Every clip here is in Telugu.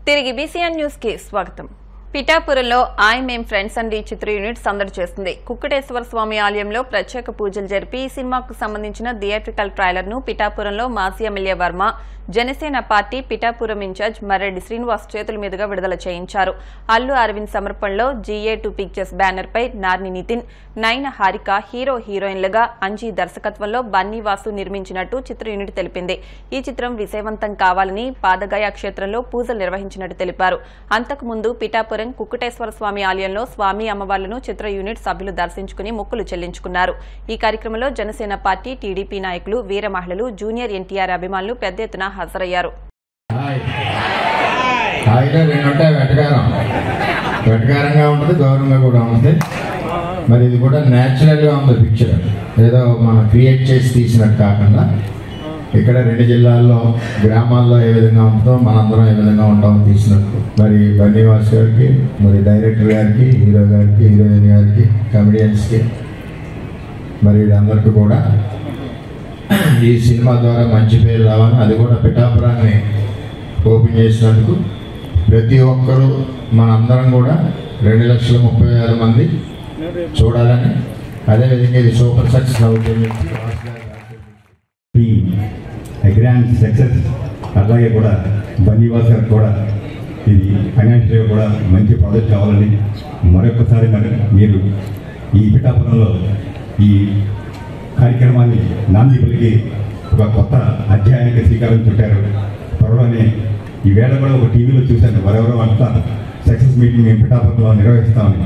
తిరిగి బీసీఎన్ న్యూస్ కి స్వాగతం. పిఠాపురంలో ఐ మేం ఫ్రెండ్స్ అండ్ చిత్ర యూనిట్ సందడి చేస్తుంది. కుక్కటేశ్వర స్వామి ఆలయంలో ప్రత్యేక పూజలు జరిపి ఈ సినిమాకు సంబంధించిన థియేట్రికల్ ట్రైలర్ ను పిఠాపురంలో మాజీ MLA Varma, Janasena party Pithapuram incharge Marreddy Srinivas చేతుల మీదుగా విడుదల చేయించారు. అల్లు అరవింద్ సమర్పణలో GA2 పిక్చర్స్ బ్యానర్ పై నార్ని నితిన్, నయన హారిక హీరో హీరోయిన్లుగా, అంజీ దర్శకత్వంలో బన్నీవాసు నిర్మించినట్టు చిత్ర యూనిట్ తెలిపింది. ఈ చిత్రం విజయవంతం కావాలని పాదగయ క్షేత్రంలో పూజలు నిర్వహించినట్టు తెలిపారు. అంతకుముందు పిఠాపురం కుక్కటేశ్వర స్వామి ఆలయంలో స్వామి అమ్మవార్లను చిత్ర యూనిట్ సభ్యులు దర్శించుకుని మొక్కులు చెల్లించుకున్నారు. ఈ కార్యక్రమంలో జనసేన పార్టీ, టీడీపీ నాయకులు, వీర మహిళలు, జూనియర్ ఎన్టీఆర్ అభిమానులు పెద్ద ఎత్తున హాజరయ్యారు. వెటకారంగా ఉంటుంది, గౌరవంగా కూడా ఉంటుంది. మరి ఇది కూడా న్యాచురల్గా ఉంది పిక్చర్, ఏదో మనం క్రియేట్ చేసి తీసినట్టు కాకుండా ఇక్కడ 2 జిల్లాల్లో గ్రామాల్లో ఏ విధంగా ఉంటుందో మనందరం ఏ విధంగా ఉంటామో తీసినట్టు. మరి బన్నీవాస్ గారికి, మరి డైరెక్టర్ గారికి, హీరో గారికి, హీరోయిన్ గారికి, కమెడియన్స్కి, మరి వీళ్ళందరికీ కూడా ఈ సినిమా ద్వారా మంచి పేరు రావాలని, అది కూడా పిఠాపురాన్ని ఓపెన్ చేసినందుకు ప్రతి ఒక్కరూ మనందరం కూడా 2,30,000 మంది చూడాలని, అదేవిధంగా ఇది సూపర్ సక్సెస్ అవుతుంది. Grand success. అలాగే కూడా బన్నీవాస్ గారికి కూడా ఇది ఫైనాన్షియల్గా కూడా మంచి ప్రాజెక్ట్ కావాలని మరొకసారి మీరు ఈ పిఠాపురంలో ఈ కార్యక్రమాన్ని నాంది పలికి ఒక కొత్త అధ్యాయానికి శ్రీకారం చుట్టారు. త్వరలోనే ఈవేళ కూడా ఒక టీవీలో చూశాను, వరెవరో అంతా సక్సెస్ మీటింగ్ మేము పిఠాపురంలో నిర్వహిస్తామని.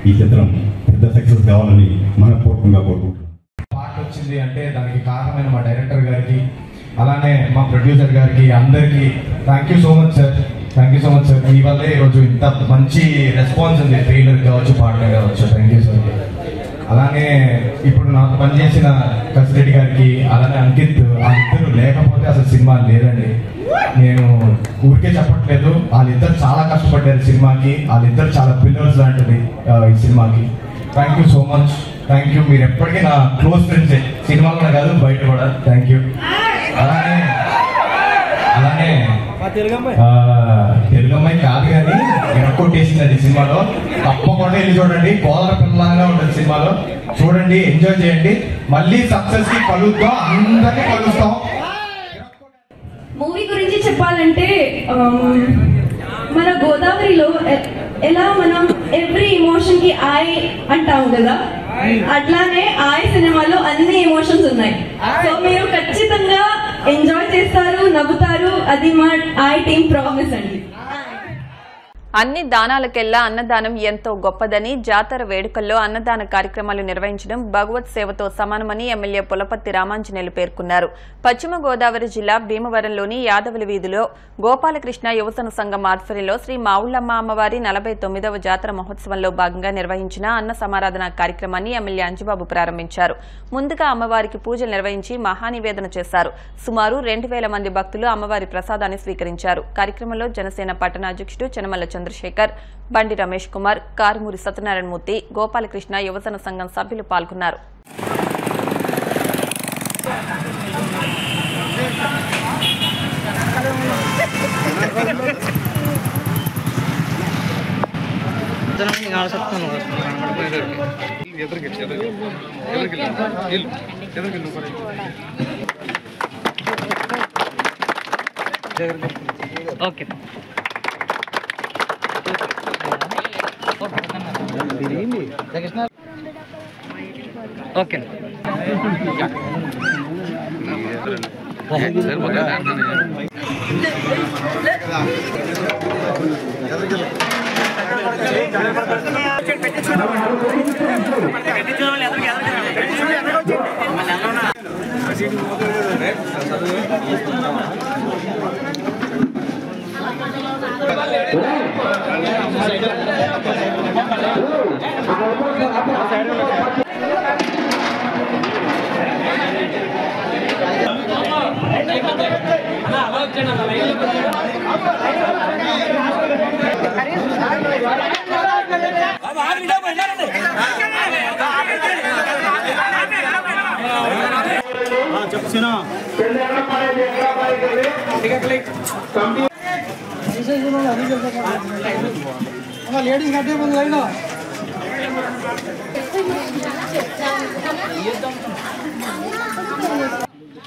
ఈ చిత్రం పెద్ద సక్సెస్ కావాలని మనపూర్వకంగా కోరుకుంటున్నాం. వచ్చింది అంటే దానికి కారణమైన మా డైరెక్టర్ గారికి, అలానే మా ప్రొడ్యూసర్ గారికి, అందరికీ thank you so much sir. Thank you so much sir. మీ వల్లే ఈరోజు ఇంత మంచి రెస్పాన్స్ ఉంది, ట్రైలర్ కావచ్చు, పాటలు కావచ్చు. Thank you sir. అలానే ఇప్పుడు నాకు పనిచేసిన కసిరెడ్డి గారికి, అలానే అంకిత్, ఆ ఇద్దరు లేకపోతే అసలు సినిమా లేదండి. నేను ఊరికే చెప్పట్లేదు, వాళ్ళిద్దరు చాలా కష్టపడ్డారు సినిమాకి. వాళ్ళిద్దరు చాలా పిల్లర్స్ లాంటిది ఈ సినిమాకి. Thank you so much. Thank you. మీరు ఎప్పటికీ నా క్లోజ్ ఫ్రెండ్స్, సినిమాలో కాదు బయట కూడా. Thank you. అలానే తెలుగు అమ్మాయి కాదు కానీ ఎరక్కొట్టేసింది అది సినిమాలో. తప్పకుండా వెళ్ళి చూడండి, కోదర పిల్లలాగా ఉంటుంది సినిమాలో. చూడండి, ఎంజాయ్ చేయండి. మళ్ళీ సక్సెస్ కి కలుద్దాం, అందరినీ కలుస్తాం. మూవీ గురించి చెప్పాలంటే మన గోదావరిలో ఎలా మనం ఎవ్రీ ఎమోషన్ కి ఆయ్ అంటాం కదా, అట్లానే ఆయ్ సినిమాలో అన్ని ఎమోషన్స్ ఉన్నాయి. సో మీరు ఖచ్చితంగా ఎంజాయ్ చేస్తారు, నవ్వుతారు. అది మా ఆయ్ టీం ప్రామిస్ అండి. అన్ని దానాలకెల్లా అన్నదానం ఎంతో గొప్పదని, జాతర వేడుకల్లో అన్నదాన కార్యక్రమాలు నిర్వహించడం భగవత్ సేవతో సమానమని ఎమ్మెల్యే పులపర్తి రామాంజనేయులు పేర్కొన్నారు. పశ్చిమ గోదావరి జిల్లా భీమవరంలోని యాదవుల వీధిలో గోపాలకృష్ణ యువజన సంఘం ఆధ్వర్యంలో శ్రీ మావుళ్లమ్మ అమ్మవారి 49వ జాతర మహోత్సవంలో భాగంగా నిర్వహించిన అన్న సమారాధన కార్యక్రమాన్ని ఎమ్మెల్యే అంజిబాబు ప్రారంభించారు. ముందుగా అమ్మవారికి పూజలు నిర్వహించి మహానివేదన చేశారు. సుమారు 2,000 మంది భక్తులు అమ్మవారి ప్రసాదాన్ని స్వీకరించారు. కార్యక్రమంలో జనసేన పట్టణ అధ్యక్షుడు చెనమల్ల చంద్రశేఖర్, బండి రమేష్ కుమార్, కారుమూరి సత్యనారాయణమూర్తి, గోపాలకృష్ణ యువజన సంఘం సభ్యులు పాల్గొన్నారు. ఓకే ఓకే చెప్తున్నా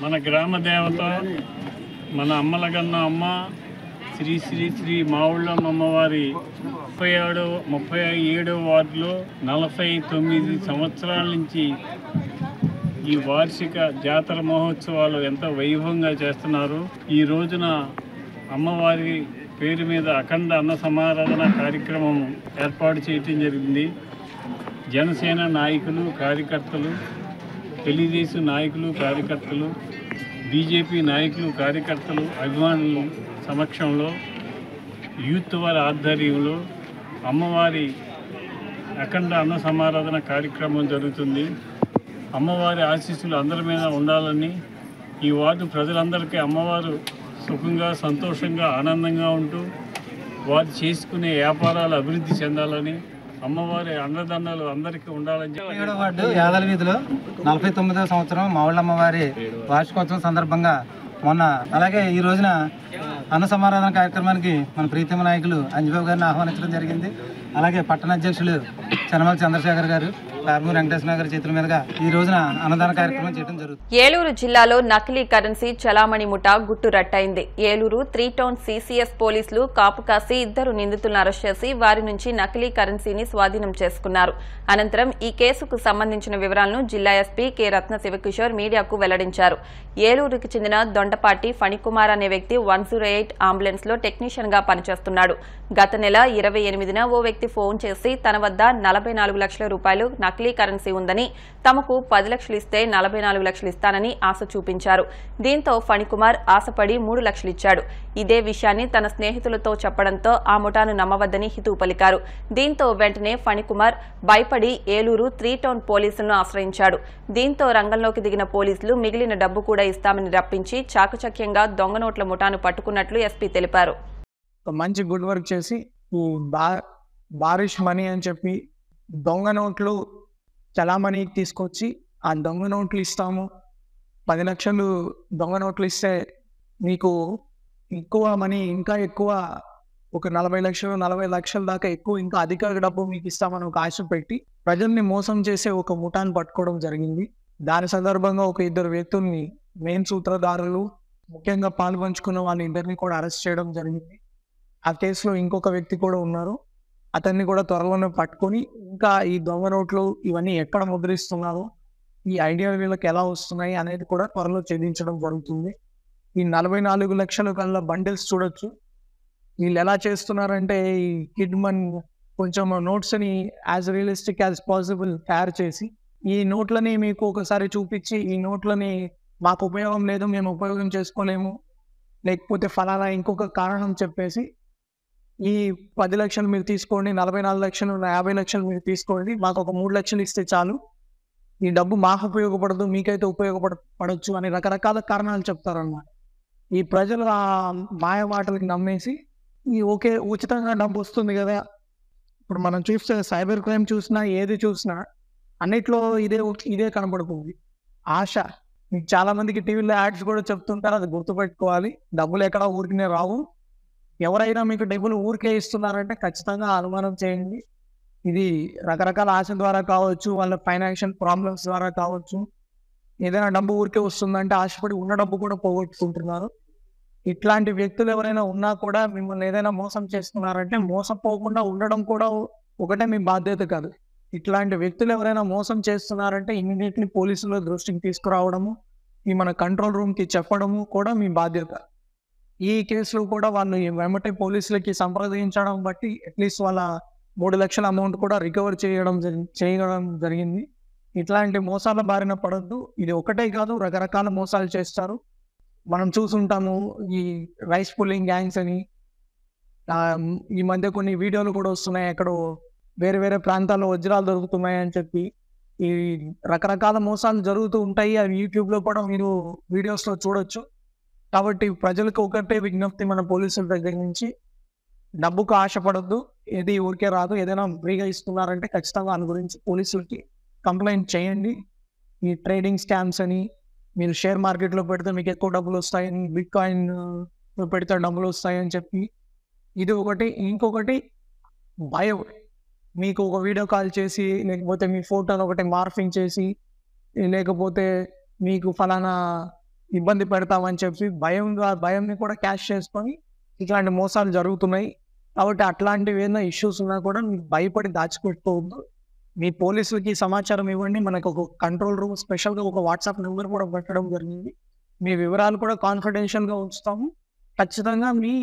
మన గ్రామ దేవత మన అమ్మలగన్న అమ్మ శ్రీ శ్రీ శ్రీ మావుళ్ళమ్మ అమ్మవారి 37వ వార్డులో 49 సంవత్సరాల నుంచి ఈ వార్షిక జాతర మహోత్సవాలు ఎంత వైభవంగా చేస్తున్నారు. ఈ రోజున అమ్మవారి పేరు మీద అఖండ అన్న సమారాధన కార్యక్రమం ఏర్పాటు చేయటం జరిగింది. జనసేన నాయకులు కార్యకర్తలు, తెలుగుదేశం నాయకులు కార్యకర్తలు, బీజేపీ నాయకులు కార్యకర్తలు, అభిమానుల సమక్షంలో యూత్ వారి ఆధ్వర్యంలో అమ్మవారి అఖండ అన్న సమారాధన కార్యక్రమం జరుగుతుంది. అమ్మవారి ఆశీస్సులు అందరి మీద ఉండాలని, ఈ వార్డు ప్రజలందరికీ అమ్మవారు సుఖంగా సంతోషంగా ఆనందంగా ఉంటూ వారు చేసుకునే వ్యాపారాలు అభివృద్ధి చెందాలని, అమ్మవారి అండదండలు అందరికీ ఉండాలని చెప్పి 7వ వార్డు యాదల వీధిలో 49వ సంవత్సరం మావుళ్ళమ్మవారి వార్షికోత్సవం సందర్భంగా మొన్న అలాగే ఈ రోజున అన్న సమారాధన కార్యక్రమానికి మన ప్రీతమ నాయకులు అంజబాబు గారిని ఆహ్వానించడం జరిగింది. అలాగే పట్టణ అధ్యక్షులు చనమల చంద్రశేఖర్ గారు, కార్మూరి వెంకటేశ్వర గారి చేతుల మీదుగా ఈ రోజున అన్నదాన కార్యక్రమం చేయడం జరుగుతుంది. ఏలూరు జిల్లాలో నకిలీ కరెన్సీ చలామణి ముఠా గుట్టు రట్టయింది. ఏలూరు 3 టౌన్ CCS పోలీసులు కాపు కాసి 2 నిందితులను అరెస్ట్ చేసి వారి నుంచి నకిలీ కరెన్సీని స్వాధీనం చేసుకున్నారు. అనంతరం ఈ కేసుకు సంబంధించిన వివరాలను జిల్లా ఎస్పీ కె రత్న శివకిషోర్ మీడియాకు వెల్లడించారు. ఏలూరుకు చెందిన దొండపాటి ఫణికుమార్ అనే వ్యక్తి 108 అంబులెన్స్ లో టెక్నీషియన్ గా పనిచేస్తున్నాడు. గత నెల 28న ఓ వ్యక్తి ఫోన్ చేసి తన వద్ద 44 లక్షల రూపాయలు నకిలీ కరెన్సీ ఉందని, తమకు 10 లక్షలు ఇస్తే 44 లక్షలు ఇస్తానని ఆశ చూపించారు. దీంతో ఫణికుమార్ ఆశపడి 3 లక్షలు ఇచ్చాడు. ఇదే విషయాన్ని తన స్నేహితులతో చెప్పడంతో ఆ ముఠాను నమ్మవద్దని హితవు పలికారు. దీంతో వెంటనే ఫణికుమార్ భయపడి ఏలూరు 3 టౌన్ పోలీసులను ఆశ్రయించాడు. దీంతో రంగంలోకి దిగిన పోలీసులు మిగిలిన డబ్బు కూడా ఇస్తామని రప్పించి చాకచక్యంగా దొంగ నోట్ల ముఠాను పట్టుకున్నట్లు ఎస్పీ తెలిపారు. మంచి గుడ్ వర్క్ చేసి ఈ బారిష్ మనీ అని చెప్పి దొంగ నోట్లు చలామణి తీసుకొచ్చి ఆ దొంగ నోట్లు ఇస్తాము, 10 లక్షలు దొంగ నోట్లు ఇస్తే మీకు ఎక్కువ మనీ, ఇంకా ఎక్కువ ఒక 40 లక్షలు 40 లక్షల దాకా ఎక్కువ ఇంకా అధిక డబ్బు మీకు ఇస్తామని ఒక ఆశ పెట్టి ప్రజల్ని మోసం చేసే ఒక ముఠాను పట్టుకోవడం జరిగింది. దాని సందర్భంగా ఒక 2 వ్యక్తుల్ని మెయిన్ సూత్రధారులు ముఖ్యంగా పాల్పంచుకున్న వాళ్ళ ఇద్దరిని కూడా అరెస్ట్ చేయడం జరిగింది. ఆ కేసులో ఇంకొక వ్యక్తి కూడా ఉన్నారు. అతన్ని కూడా త్వరలోనే పట్టుకొని ఇంకా ఈ దొంగ నోట్లు ఇవన్నీ ఎక్కడ ముద్రిస్తున్నారు, ఈ ఐడియా వీళ్ళకి ఎలా వస్తున్నాయి అనేది కూడా త్వరలో ఛేదించడం జరుగుతుంది. ఈ 44 లక్షల కల్లా బండిల్స్ చూడొచ్చు. వీళ్ళు ఎలా చేస్తున్నారంటే ఈ కిడ్ మన్ కొంచెం నోట్స్ని యాజ్ రియలిస్టిక్ యాజ్ పాసిబుల్ తయారు చేసి ఈ నోట్లని మీకు ఒకసారి చూపించి ఈ నోట్లని మాకు ఉపయోగం లేదు, మేము ఉపయోగం చేసుకోలేము, లేకపోతే ఫలానా ఇంకొక కారణం చెప్పేసి ఈ 10 లక్షలు మీరు తీసుకోండి, 44 లక్షలు 50 లక్షలు మీరు తీసుకోండి, మాకు ఒక 3 లక్షలు ఇస్తే చాలు, ఈ డబ్బు మాకు ఉపయోగపడదు మీకైతే ఉపయోగపడచ్చు అని రకరకాల కారణాలు చెప్తారన్నమాట. ఈ ప్రజలు ఆ మాయ మాటలకి నమ్మేసి ఈ ఓకే ఉచితంగా డబ్బు వస్తుంది కదా, ఇప్పుడు మనం చూస్తే సైబర్ క్రైమ్ చూసినా ఏది చూసినా అన్నిట్లో ఇదే కనబడుతుంది. ఆశ. మీకు చాలా మందికి టీవీలో యాడ్స్ కూడా చెప్తుంటారు, అది గుర్తుపెట్టుకోవాలి. డబ్బులు ఎక్కడ ఊరికినే రావు. ఎవరైనా మీకు డబ్బులు ఊరికే ఇస్తున్నారంటే ఖచ్చితంగా అనుమానం చేయండి. ఇది రకరకాల ఆశ ద్వారా కావచ్చు, వాళ్ళ ఫైనాన్షియల్ ప్రాబ్లమ్స్ ద్వారా కావచ్చు. ఏదైనా డబ్బు ఊరికే వస్తుందంటే ఆశపడి ఉన్న డబ్బు కూడా పోగొట్టుకుంటున్నారు. ఇట్లాంటి వ్యక్తులు ఎవరైనా ఉన్నా కూడా మిమ్మల్ని ఏదైనా మోసం చేస్తున్నారంటే మోసపోకుండా ఉండడం కూడా ఒకటే మీ బాధ్యత కాదు. ఇట్లాంటి వ్యక్తులు ఎవరైనా మోసం చేస్తున్నారంటే ఇమీడియట్లీ పోలీసుల దృష్టికి తీసుకురావడము, ఈ మన కంట్రోల్ రూమ్కి చెప్పడము కూడా మీ బాధ్యత. ఈ కేసులో కూడా వాళ్ళు వెంబటే పోలీసులకి సంప్రదించడం బట్టి అట్లీస్ట్ వాళ్ళ 3 లక్షల అమౌంట్ కూడా రికవర్ చేయడం జరిగింది. ఇట్లాంటి మోసాల బారిన పడద్దు. ఇది ఒకటే కాదు, రకరకాల మోసాలు చేస్తారు. మనం చూసుంటాము ఈ రైస్ పుల్లింగ్ గ్యాంగ్స్ అని. ఈ మధ్య కొన్ని వీడియోలు కూడా వస్తున్నాయి, ఎక్కడో వేరే వేరే ప్రాంతాల్లో వజ్రాలు దొరుకుతున్నాయి అని చెప్పి. ఈ రకరకాల మోసాలు జరుగుతూ ఉంటాయి. అవి యూట్యూబ్లో కూడా మీరు వీడియోస్లో చూడొచ్చు. కాబట్టి ప్రజలకు ఒకటే విజ్ఞప్తి మన పోలీసుల దగ్గర నుంచి, డబ్బుకు ఆశపడద్దు, ఏది ఊరికే రాదు. ఏదైనా ఫ్రీగా ఇస్తున్నారంటే ఖచ్చితంగా దాని గురించి పోలీసులకి కంప్లైంట్ చేయండి. ఈ ట్రేడింగ్ స్కామ్స్ అని, మీరు షేర్ మార్కెట్లో పెడితే మీకు ఎక్కువ డబ్బులు వస్తాయని, బిట్ కాయిన్ పెడితే డబ్బులు వస్తాయని చెప్పి ఇది ఒకటి. ఇంకొకటి భయం, మీకు ఒక వీడియో కాల్ చేసి లేకపోతే మీ ఫోటోని ఒకటి మార్ఫింగ్ చేసి లేకపోతే మీకు ఫలానా ఇబ్బంది పెడతామని చెప్పి భయంని కూడా క్యాష్ చేసుకొని ఇట్లాంటి మోసాలు జరుగుతున్నాయి. కాబట్టి అట్లాంటివి ఏదైనా ఇష్యూస్ ఉన్నా కూడా మీరు భయపడి దాచిపెట్టుకోవద్దు. మీ పోలీసులకి సమాచారం ఇవ్వండి. మనకు ఒక కంట్రోల్ రూమ్ స్పెషల్గా ఒక వాట్సాప్ నెంబర్ కూడా పెట్టడం జరిగింది. మీ వివరాలు కూడా కాన్ఫిడెన్షియల్గా ఉంచుతాము. ఖచ్చితంగా మీ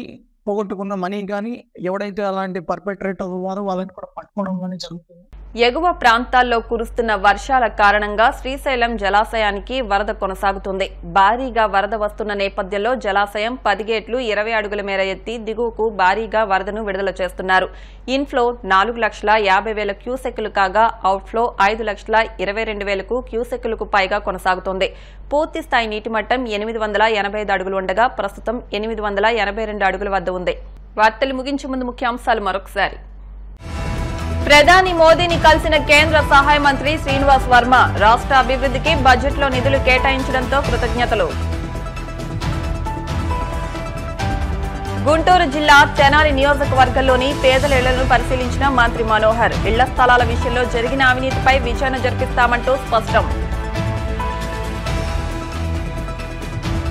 పోగొట్టుకున్న మనీ కానీ ఎవడైతే అలాంటి పర్పెట్రేటర్ ఉన్నారో వాళ్ళని కూడా పట్టుకోవడం కానీ జరుగుతుంది. ఎగువ ప్రాంతాల్లో కురుస్తున్న వర్షాల కారణంగా శ్రీశైలం జలాశయానికి వరద కొనసాగుతుంది. భారీగా వరద వస్తున్న నేపథ్యంలో జలాశయం 10 గేట్లు 20 అడుగుల మేర ఎత్తి దిగువకు భారీగా వరదను విడుదల చేస్తున్నారు. ఇన్ఫ్లో 4,50,000 క్యూసెక్కులు కాగా అవుట్ఫ్లో 5,22,000 క్యూసెక్కులకు పైగా కొనసాగుతోంది. పూర్తి స్థాయి నీటి మట్టం 885 అడుగులు ఉండగా ప్రస్తుతం 882 అడుగుల వద్ద ఉంది. వార్తలు ముగించే ముందు ముఖ్యాంశాలు మరొకసారి. ప్రధాని మోదీని కలిసిన కేంద్ర సహాయ మంత్రి శ్రీనివాస్ వర్మ రాష్ట్ర అభివృద్ధికి బడ్జెట్లో నిధులు కేటాయించడంతో కృతజ్ఞతలు. గుంటూరు జిల్లా తెనాలి నియోజకవర్గంలోని పేదల ఇళ్లను పరిశీలించిన మంత్రి మనోహర్ ఇళ్ల స్థలాల విషయంలో జరిగిన అవినీతిపై విచారణ జరిపిస్తామంటూ స్పష్టం.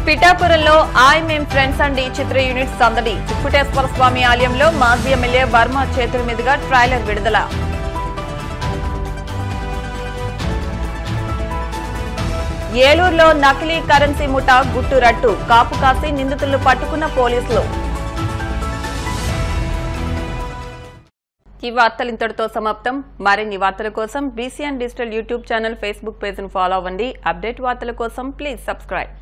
పిఠాపురంలో ఐ మేం ఫ్రెండ్స్ అండ్ చిత్ర యూనిట్ సందడి. కుక్కుటేశ్వర స్వామి ఆలయంలో మాజీ ఎమ్మెల్యే వర్మ చేతుల మీదుగా ట్రైలర్ విడుదల. ఏలూరులో నకిలీ కరెన్సీ ముఠా గుట్టు రట్టు. కాపు కాసి నిందితులను పట్టుకున్న పోలీసులు. ఈ వార్తలు ఇంతటితో సమాప్తం. మరిన్ని వార్తల కోసం BCN digital YouTube channel, Facebook పేజ్ను ఫాలో అవ్వండి. అప్డేట్ వార్తల కోసం ప్లీజ్ సబ్స్క్రైబ్.